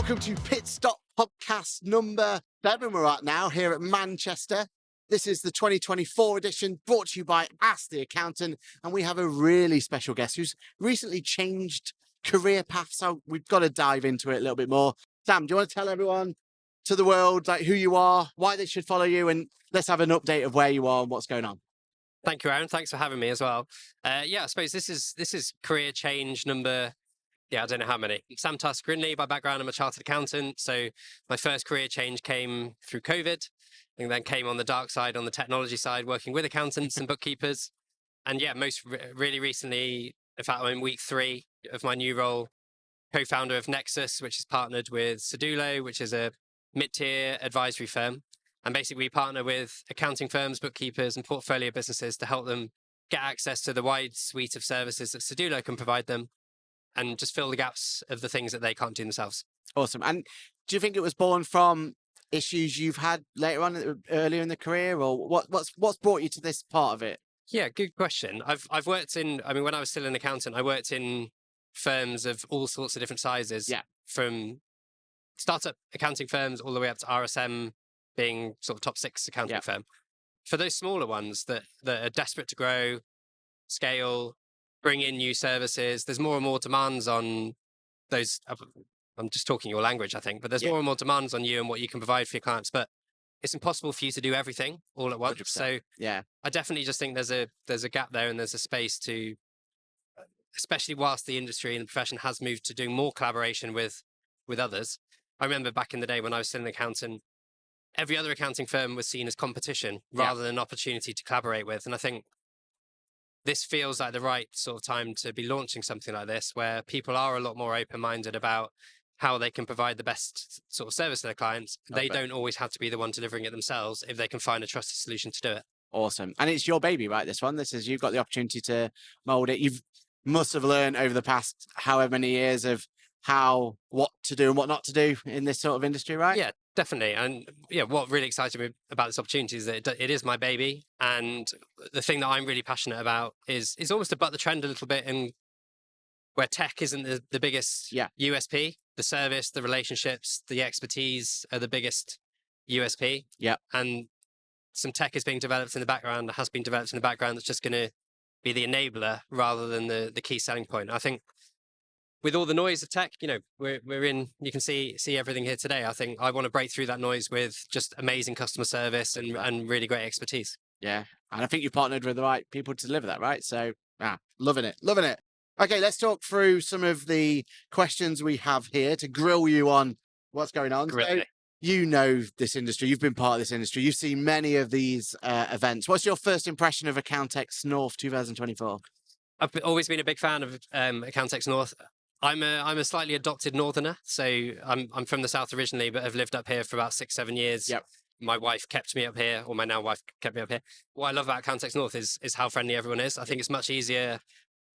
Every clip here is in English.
Welcome to Pitstop podcast number 7 we're at now here at Manchester. This is the 2024 edition brought to you by Ask the Accountant, and we have a really special guest who's recently changed career path, so we've got to dive into it a little bit more. Sam, do you want to tell everyone to the world like who you are, why they should follow you, and let's have an update of where you are and what's going on? Thank you, Aaron. Thanks for having me as well. Yeah, I suppose this is career change number, I don't know how many. Sam Tasker-Grindley by background. I'm a chartered accountant. So my first career change came through COVID, and then came on the dark side, on the technology side, working with accountants and bookkeepers. And yeah, really recently, in fact, I'm in week 3 of my new role, co-founder of Nexus, which is partnered with Sedulo, which is a mid-tier advisory firm. And basically, we partner with accounting firms, bookkeepers, and portfolio businesses to help them get access to the wide suite of services that Sedulo can provide them, and just fill the gaps of the things that they can't do themselves. Awesome. And do you think it was born from issues you've had later on, earlier in the career, or what's brought you to this part of it? Yeah, good question. I've worked in, when I was still an accountant, I worked in firms of all sorts of different sizes. Yeah. From startup accounting firms all the way up to RSM, being sort of top 6 accounting firm. For those smaller ones that are desperate to grow, scale, bring in new services, there's more and more demands on those. I'm just talking your language, I think, but there's more and more demands on you and what you can provide for your clients. But it's impossible for you to do everything all at once. 100%. So yeah, I definitely just think there's a gap there, and there's a space to, especially whilst the industry and the profession has moved to doing more collaboration with others. I remember back in the day when I was still an accountant, every other accounting firm was seen as competition rather than an opportunity to collaborate with. And I think this feels like the right sort of time to be launching something like this, where people are a lot more open-minded about how they can provide the best sort of service to their clients. They don't always have to be the one delivering it themselves if they can find a trusted solution to do it. Awesome. And it's your baby, right? This one, you've got the opportunity to mold it. You've must have learned over the past however many years of what to do and what not to do in this sort of industry, right? Yeah, definitely. And yeah, what really excited me about this opportunity is that it is my baby. And the thing that I'm really passionate about is almost to butt the trend a little bit, and where tech isn't the biggest USP, the service, the relationships, the expertise are the biggest USP. Yeah. And some tech is being developed in the background, has been developed in the background, that's just going to be the enabler rather than the key selling point. I think with all the noise of tech, we're in, you can see everything here today. I think I want to break through that noise with just amazing customer service and really great expertise. Yeah. And I think you partnered with the right people to deliver that, right? So, loving it. Okay, let's talk through some of the questions we have here to grill you on what's going on. So, you know this industry, you've been part of this industry, you've seen many of these events. What's your first impression of Accountex North 2024? I've always been a big fan of Accountex North. I'm a slightly adopted northerner, so I'm from the south originally, but have lived up here for about 6-7 years. Yep. My wife kept me up here, or my now wife kept me up here. What I love about Accountex North is how friendly everyone is. I think it's much easier.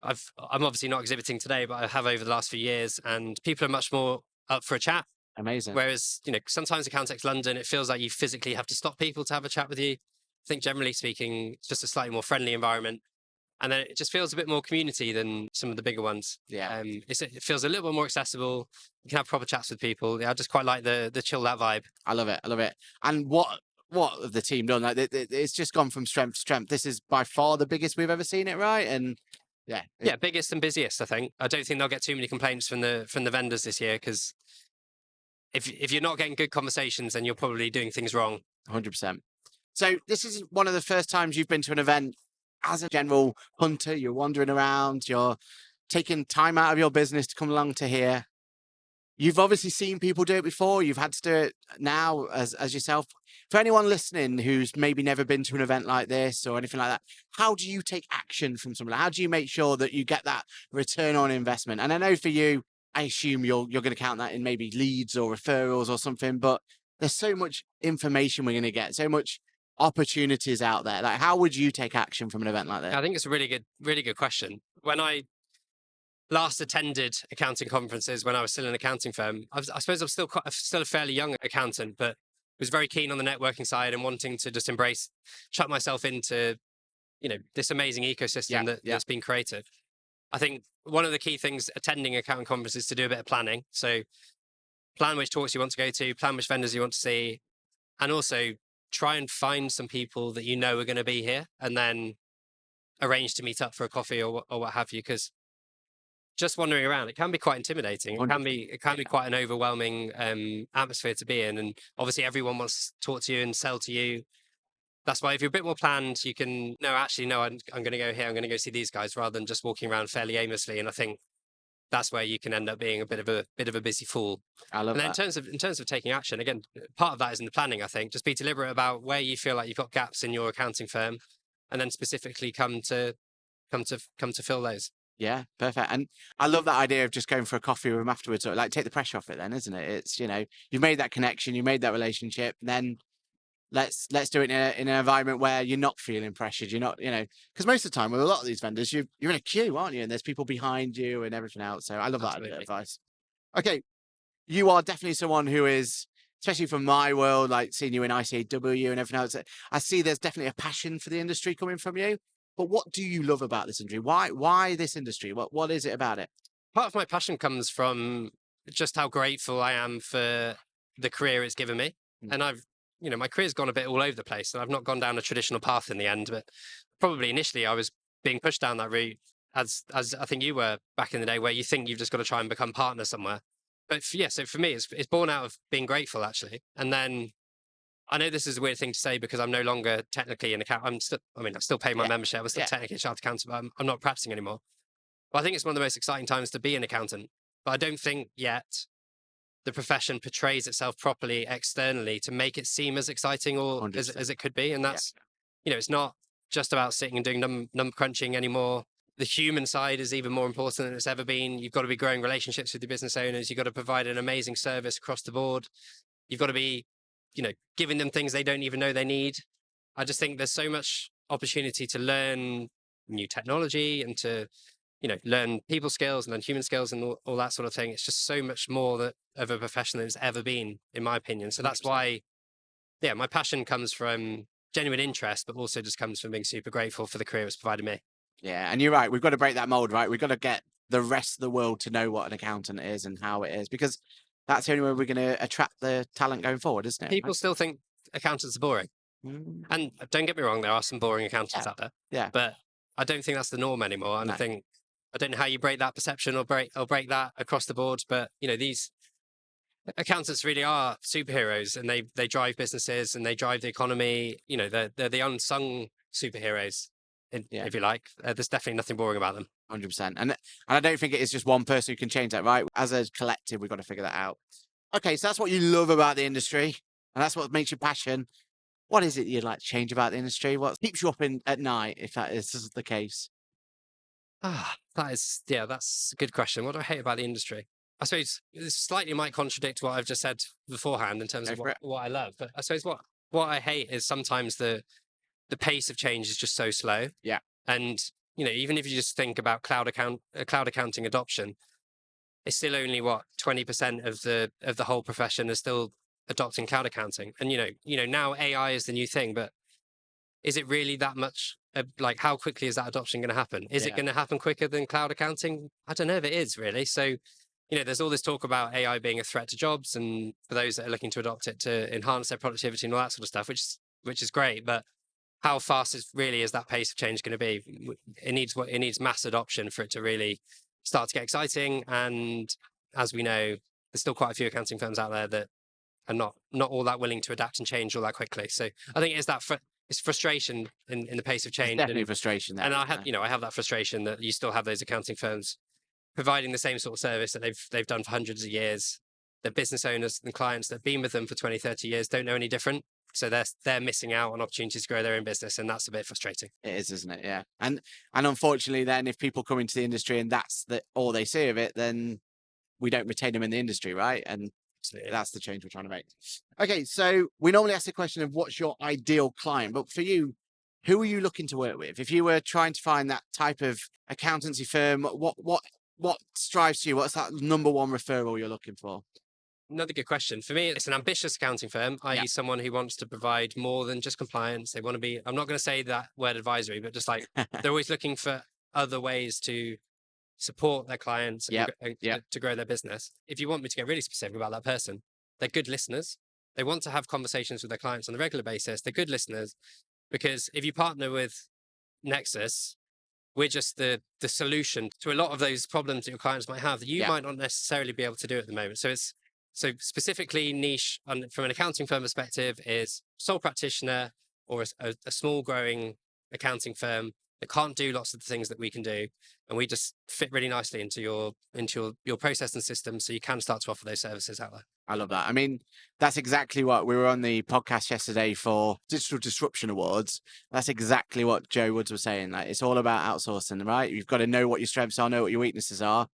I'm obviously not exhibiting today, but I have over the last few years, and people are much more up for a chat. Amazing. Whereas, sometimes Accountex London, it feels like you physically have to stop people to have a chat with you. I think generally speaking, it's just a slightly more friendly environment. And then it just feels a bit more community than some of the bigger ones. Yeah. It feels a little bit more accessible. You can have proper chats with people. I just quite like the chill out vibe. I love it. And what have the team done? Like, it's just gone from strength to strength. This is by far the biggest we've ever seen it, right? And biggest and busiest, I think. I don't think they'll get too many complaints from the vendors this year, because if you're not getting good conversations, then you're probably doing things wrong. 100%. So this is one of the first times you've been to an event as a general hunter. You're wandering around, you're taking time out of your business to come along to here. You've obviously seen people do it before. You've had to do it now as yourself. For anyone listening who's maybe never been to an event like this or anything like that, how do you take action from something? How do you make sure that you get that return on investment? And I know for you, I assume you're going to count that in maybe leads or referrals or something, but there's so much information we're going to get, so much opportunities out there. Like, how would you take action from an event like that? I think it's a really good question. When I last attended accounting conferences when I was still in an accounting firm, I suppose I'm still a fairly young accountant, but was very keen on the networking side and wanting to just chuck myself into, this amazing ecosystem that's been created. I think one of the key things attending accounting conferences is to do a bit of planning. So plan which talks you want to go to, plan which vendors you want to see, and also try and find some people that you know are going to be here, and then arrange to meet up for a coffee or what have you. Because just wandering around, it can be quite intimidating. It can be quite an overwhelming atmosphere to be in, and obviously everyone wants to talk to you and sell to you. That's why if you're a bit more planned, you can I'm going to go here, I'm going to go see these guys, rather than just walking around fairly aimlessly. And I think that's where you can end up being a bit of a busy fool. I love And then that. in terms of taking action, again, part of that is in the planning. I think just be deliberate about where you feel like you've got gaps in your accounting firm, and then specifically come to fill those. Yeah, perfect. And I love that idea of just going for a coffee with them afterwards, or like take the pressure off it then, isn't it? It's, you've made that connection, you made that relationship, then let's do it in an environment where you're not feeling pressured. You're not, because most of the time with a lot of these vendors, you're in a queue, aren't you? And there's people behind you and everything else. So I love that advice. Okay. You are definitely someone who is, especially from my world, like seeing you in ICAW and everything else, I see there's definitely a passion for the industry coming from you. But what do you love about this industry? Why this industry? What is it about it? Part of my passion comes from just how grateful I am for the career it's given me. And my career's gone a bit all over the place, and I've not gone down a traditional path in the end, but probably initially I was being pushed down that route, as I think you were back in the day, where you think you've just got to try and become partner somewhere. But so for me, it's born out of being grateful, actually. And then I know this is a weird thing to say because I'm no longer technically an accountant. I still pay my membership. I'm still technically a chartered accountant, but I'm not practicing anymore. But I think it's one of the most exciting times to be an accountant. But I don't think yet the profession portrays itself properly externally to make it seem as exciting or as it could be. And that's, it's not just about sitting and doing number crunching anymore. The human side is even more important than it's ever been. You've got to be growing relationships with your business owners. You've got to provide an amazing service across the board. You've got to be, giving them things they don't even know they need. I just think there's so much opportunity to learn new technology and to, learn people skills and learn human skills and all that sort of thing. It's just so much more of a profession than it's ever been, in my opinion. So that's 100%. Why, my passion comes from genuine interest, but also just comes from being super grateful for the career it's provided me. Yeah, and you're right. We've got to break that mold, right? We've got to get the rest of the world to know what an accountant is and how it is, because that's the only way we're going to attract the talent going forward, isn't it? People still think accountants are boring. And don't get me wrong, there are some boring accountants out there. Yeah. But I don't think that's the norm anymore. And I don't know how you break that perception or break that across the board. But, these accountants really are superheroes, and they drive businesses and they drive the economy. They're the unsung superheroes, if you like. There's definitely nothing boring about them. 100%. And I don't think it is just one person who can change that, right? As a collective, we've got to figure that out. Okay, so that's what you love about the industry, and that's what makes you passion. What is it you'd like to change about the industry? What keeps you up at night, if that is the case? That's a good question. What do I hate about the industry? I suppose this slightly might contradict what I've just said beforehand in terms of what I love. But I suppose what I hate is sometimes the pace of change is just so slow. Yeah. And, even if you just think about cloud accounting adoption, it's still only 20% of the whole profession is still adopting cloud accounting. And, now AI is the new thing, but is it really that much? How quickly is that adoption going to happen? Is it going to happen quicker than cloud accounting? I don't know if it is really. So, there's all this talk about AI being a threat to jobs, and for those that are looking to adopt it to enhance their productivity and all that sort of stuff, which is great. But how fast is that pace of change going to be? It needs mass adoption for it to really start to get exciting. And as we know, there's still quite a few accounting firms out there that are not all that willing to adapt and change all that quickly. So I think it's frustration in the pace of change. There's definitely frustration there. And I have that frustration that you still have those accounting firms providing the same sort of service that they've done for hundreds of years. Their business owners and clients that have been with them for 20, 30 years don't know any different. So they're missing out on opportunities to grow their own business, and that's a bit frustrating. It is, isn't it? Yeah. And unfortunately, then if people come into the industry and that's all they see of it, then we don't retain them in the industry, right? And that's the change we're trying to make. Okay, so we normally ask the question of what's your ideal client, but for you, who are you looking to work with? If you were trying to find that type of accountancy firm, what strives you? What's that number one referral you're looking for? Another good question. For me, it's an ambitious accounting firm, i.e. someone who wants to provide more than just compliance. They want to be, I'm not going to say that word advisory, but just they're always looking for other ways to support their clients and, Yep, and yep. to grow their business. If you want me to get really specific about that person, they're good listeners. They want to have conversations with their clients on a regular basis. They're good listeners, because if you partner with Nexus, we're just the solution to a lot of those problems that your clients might have that you might not necessarily be able to do at the moment. So it's specifically niche from an accounting firm perspective is sole practitioner or a small growing accounting firm that can't do lots of the things that we can do, and we just fit really nicely into your process and system, so you can start to offer those services out there. I love that. I mean, that's exactly what we were on the podcast yesterday for Digital Disruption Awards. That's exactly what Joe Woods was saying. Like, it's all about outsourcing, right? You've got to know what your strengths are, know what your weaknesses are.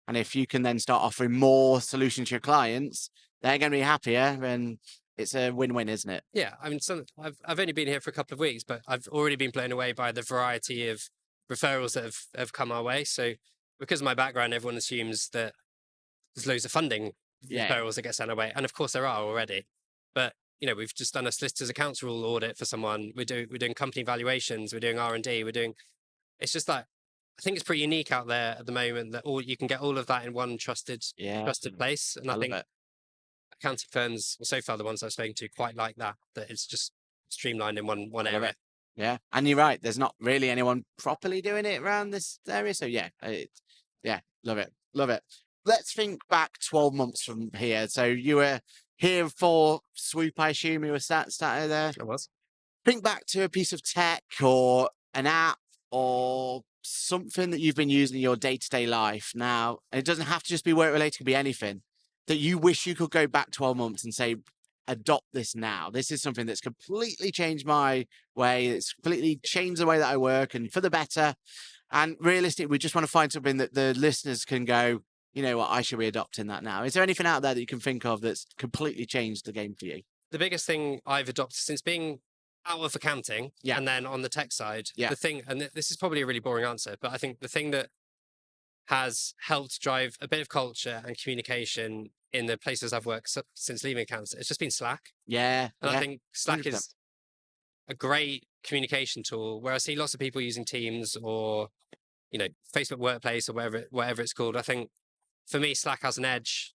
And if you can then start offering more solutions to your clients, they're going to be happier, and it's a win-win, isn't it? Yeah, I mean, I've only been here for a couple of weeks, but I've already been blown away by the variety of referrals that have come our way. So because of my background, everyone assumes that there's loads of funding referrals that get sent our way, and of course there are already. But we've just done a solicitor's accounts rule audit for someone. We're doing company valuations. We're doing R&D. It's just like, I think it's pretty unique out there at the moment that you can get all of that in one trusted place. And I think accounting firms, well, so far the ones I've spoken to, quite like that it's just streamlined in one area. Yeah, and you're right. There's not really anyone properly doing it around this area. So love it. Let's think back 12 months from here. So you were here for Swoop, I assume you were started there. I was. Think back to a piece of tech or an app or something that you've been using in your day-to-day life now. And it doesn't have to just be work related, it could be anything that you wish you could go back 12 months and say, adopt this now. This is something that's completely changed my way. It's completely changed the way that I work, and for the better. And realistically, we just want to find something that the listeners can go, you know what, I should be adopting that now. Is there anything out there that you can think of that's completely changed the game for you? The biggest thing I've adopted since being out of accounting and then on the tech side, the thing, and this is probably a really boring answer, but I think the thing that has helped drive a bit of culture and communication in the places I've worked since leaving accounts, it's just been Slack. Yeah. And I think Slack 100%. Is a great communication tool, where I see lots of people using Teams or, Facebook Workplace or whatever it's called. I think for me, Slack has an edge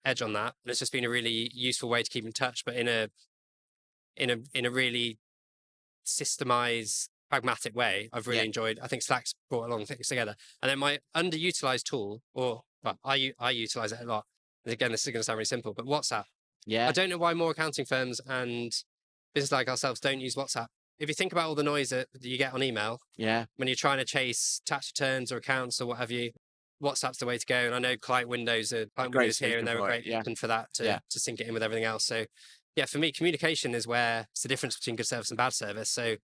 on that. And it's just been a really useful way to keep in touch, but in a really systemized, pragmatic way. I've really enjoyed. I think Slack's brought along things together. And then my underutilized tool, I utilize it a lot. And again, this is going to sound really simple, but WhatsApp. Yeah. I don't know why more accounting firms and businesses like ourselves don't use WhatsApp. If you think about all the noise that you get on email, when you're trying to chase tax returns or accounts or what have you, WhatsApp's the way to go. And I know client windows here, and they're a great option for that to sync it in with everything else. So for me, communication is where it's the difference between good service and bad service. So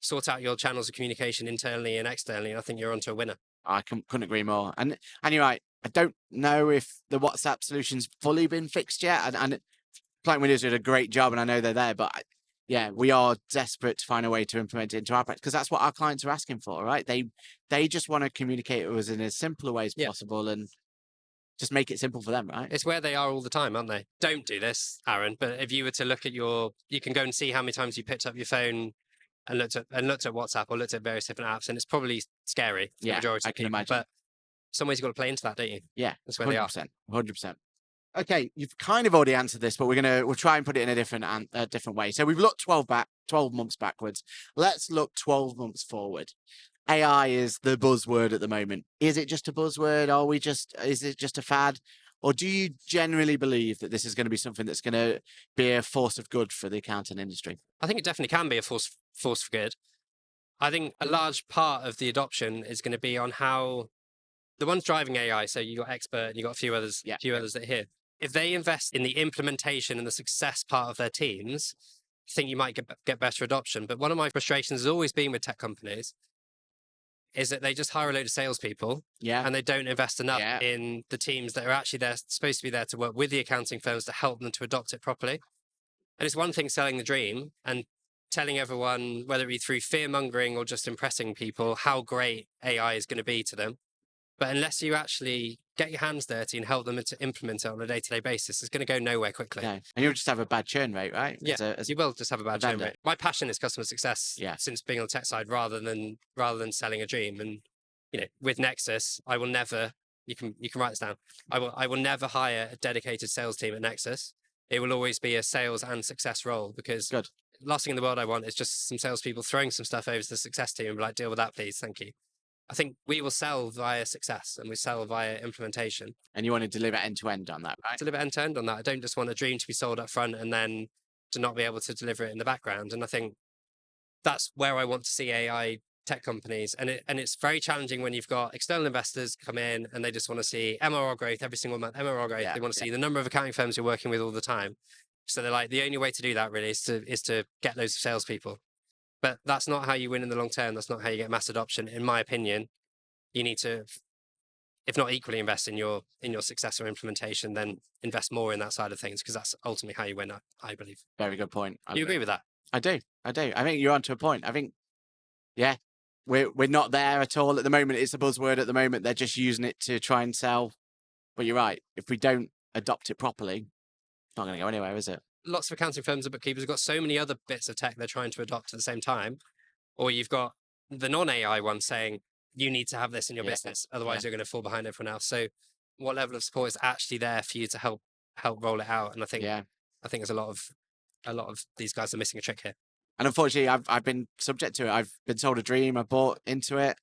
sort out your channels of communication internally and externally, and I think you're onto a winner. I couldn't agree more. And you're right. I don't know if the WhatsApp solution's fully been fixed yet. And Client Windows did a great job, and I know they're there. But we are desperate to find a way to implement it into our practice, because that's what our clients are asking for, right? They just want to communicate with us in as simple a way as possible, and just make it simple for them, right? It's where they are all the time, aren't they? Don't do this, Aaron. But if you were to look at you can go and see how many times you picked up your phone and looked at WhatsApp or looked at various different apps, and it's probably scary. For the majority I can imagine. But some ways you've got to play into that, don't you? Yeah, that's where 100%, they are. 100%. Okay, you've kind of already answered this, but we'll try and put it in a different way. So we've looked 12 months backwards. Let's look 12 months forward. AI is the buzzword at the moment. Is it just a buzzword? Is it just a fad? Or do you generally believe that this is going to be something that's going to be a force of good for the accounting industry? I think it definitely can be a force for good. I think a large part of the adoption is going to be on how the ones driving AI. So you got Expert and you got a few others, that are here. If they invest in the implementation and the success part of their teams, I think you might get better adoption. But one of my frustrations has always been with tech companies is that they just hire a load of salespeople and they don't invest enough in the teams that are actually supposed to be there to work with the accounting firms to help them to adopt it properly. And it's one thing selling the dream and telling everyone, whether it be through fear mongering or just impressing people, how great AI is going to be to them. But unless you actually get your hands dirty and help them to implement it on a day-to-day basis, it's going to go nowhere quickly. No. And you'll just have a bad churn rate, right? Yeah, you will just have a bad churn rate. My passion is customer success since being on the tech side rather than selling a dream. And with Nexus, I will never, you can write this down. I will never hire a dedicated sales team at Nexus. It will always be a sales and success role, because Good. last thing in the world I want is just some salespeople throwing some stuff over to the success team and be like, deal with that, please. Thank you. I think we will sell via success and we sell via implementation. And you want to deliver end to end on that, right? Deliver end to end on that. I don't just want a dream to be sold up front and then to not be able to deliver it in the background. And I think that's where I want to see AI tech companies. And it's very challenging when you've got external investors come in and they just want to see MRR growth every single month, MRR growth. They want to see the number of accounting firms you're working with all the time. So they're like, the only way to do that really is to get loads of salespeople. But that's not how you win in the long term. That's not how you get mass adoption. In my opinion, you need to, if not equally invest in your success or implementation, then invest more in that side of things, because that's ultimately how you win, I believe. Very good point. You agree with that? I do. I think you're onto a point. I think, yeah, we're not there at all at the moment. It's a buzzword at the moment. They're just using it to try and sell. But you're right. If we don't adopt it properly, it's not going to go anywhere, is it? Lots of accounting firms and bookkeepers have got so many other bits of tech they're trying to adopt at the same time. Or you've got the non-AI one saying, you need to have this in your business, otherwise you're going to fall behind everyone else. So what level of support is actually there for you to help roll it out? And I think there's a lot of these guys are missing a trick here. And unfortunately, I've been subject to it. I've been sold a dream. I bought into it.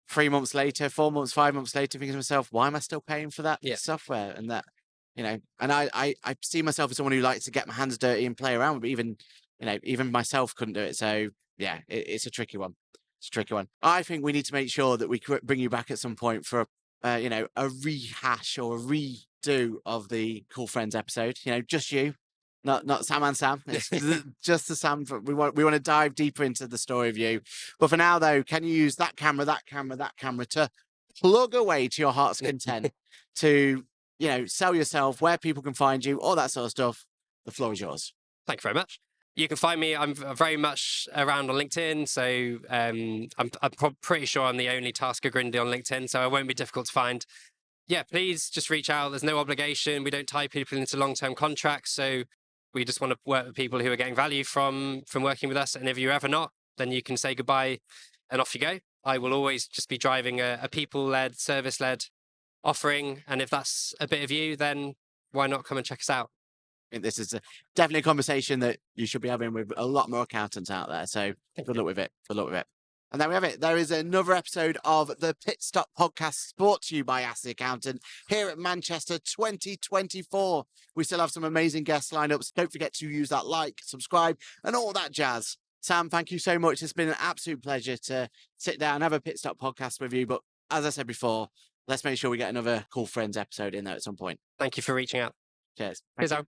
3 months later, 4 months, 5 months later, thinking to myself, why am I still paying for that software? And that, and I see myself as someone who likes to get my hands dirty and play around, but even myself couldn't do it. So yeah, it's a tricky one. It's a tricky one. I think we need to make sure that we bring you back at some point for a rehash or a redo of the Cool Friends episode. Just you. Not Sam and Sam. It's just the Sam. We want to dive deeper into the story of you. But for now, though, can you use that camera to plug away to your heart's content to sell yourself, where people can find you, all that sort of stuff? The floor is yours. Thank you very much. You can find me. I'm very much around on LinkedIn, so I'm pretty sure I'm the only Tasker-Grindley on LinkedIn, so I won't be difficult to find. Yeah, please just reach out. There's no obligation. We don't tie people into long-term contracts, so we just want to work with people who are getting value from working with us. And if you're ever not, then you can say goodbye and off you go. I will always just be driving a people-led, service-led offering. And if that's a bit of you, then why not come and check us out? I think this is definitely a conversation that you should be having with a lot more accountants out there. So good luck with it. Good luck with it. And there we have it. There is another episode of the Pitstop podcast brought to you by Ask the Accountant here at Manchester 2024. We still have some amazing guests lined up. So don't forget to use that like, subscribe, and all that jazz. Sam, thank you so much. It's been an absolute pleasure to sit down and have a Pitstop podcast with you. But as I said before, let's make sure we get another Cool Friends episode in there at some point. Thank you for reaching out. Cheers. Cheers, Aaron.